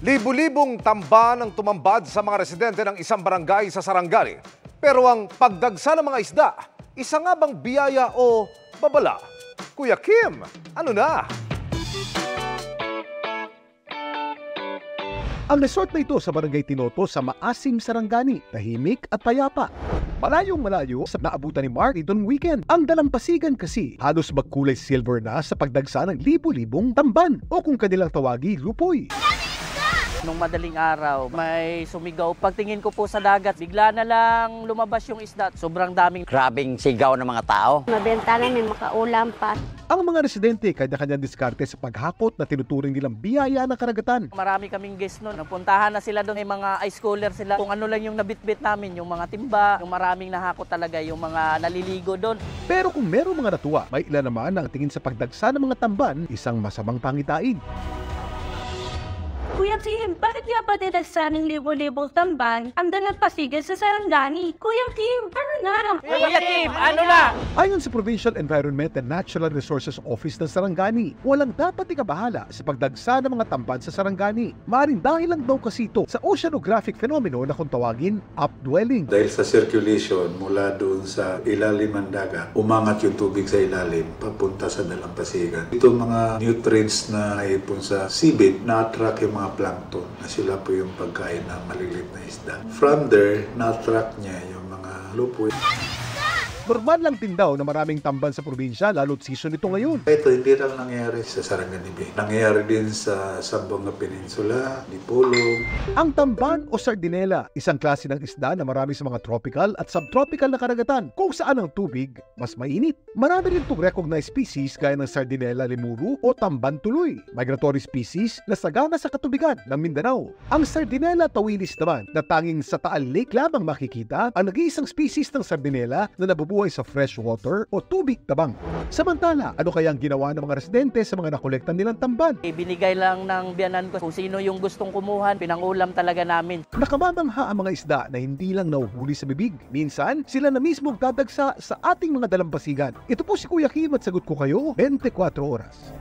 Libu-libong tamban ang tumambad sa mga residente ng isang barangay sa Sarangani. Pero ang pagdagsa ng mga isda, isa nga bang biyaya o babala? Kuya Kim, ano na? Ang resort na ito sa Barangay Tinoto sa Maasim, Sarangani, tahimik at payapa. Malayong malayo sa naabutan ni Mark itong weekend. Ang dalampasigan kasi halos magkulay silver na sa pagdagsa ng libu-libong tamban o kung kanilang tawagi, lupoy. Nung madaling araw, may sumigaw. Pagtingin ko po sa dagat, bigla na lang lumabas yung isda. Sobrang daming Grabing sigaw ng mga tao. Mabenta namin, makaulam pa. Ang mga residente kanya-kanyang diskarte sa paghakot na tinuturing nilang biyaya ng karagatan. Marami kaming guest noon. Napuntahan na sila doon, may mga ice cooler sila. Kung ano lang yung nabitbit namin, yung mga timba, yung maraming nahakot talaga, yung mga naliligo doon. Pero kung merong mga natuwa, may ilan naman ang tingin sa pagdagsa ng mga tamban, isang masamang pangitain. Kuya Kim, bakit nga ba dinagsa ng libo-libong tamban ang dalampasigan sa Sarangani? Kuya Kim, ano na? Kuya Kim, ano na? Ayon sa Provincial Environment and Natural Resources Office ng Sarangani, walang dapat ikabahala sa pagdagsa ng mga tamban sa Sarangani. Maaring dahil lang daw kasi ito sa oceanographic phenomenon na kung tawagin upwelling. Dahil sa circulation mula doon sa ilalim ng dagat, umangat yung tubig sa ilalim papunta sa dalampasigan. Itong mga nutrients na naipon sa seabed na-attract yung mga plankton na sila po yung pagkain ng maliliit na isda. From there, na-attract niya yung mga lupoy. Normal lang din daw na maraming tamban sa probinsya, lalo't season ito ngayon. Ito hindi lang nangyayari sa Sarangani Bay. Nangyayari din sa Zamboanga Peninsula, Dipolog. Ang tamban o sardinela, isang klase ng isda na marami sa mga tropical at subtropical na karagatan, kung saan ang tubig mas mainit. Marami rin itong recognized species gaya ng sardinela lemuru o tamban tuloy, migratory species na sagana sa katubigan ng Mindanao. Ang sardinela tawilis naman, na tanging sa Taal Lake lamang makikita, ang nag-iisang species ng sardinela na nabubuhay sa fresh water o tubig tabang. Samantala, ano kaya ang ginawa ng mga residente sa mga nakolektan nilang tamban? Binigay lang ng biyanan ko kung sino yung gustong kumuhan, pinangulam talaga namin. Nakamamangha ang mga isda na hindi lang nahuhuli sa bibig. Minsan, sila na mismo dadagsa sa ating mga dalampasigan. Ito po si Kuya Kim at sagot ko kayo 24 oras.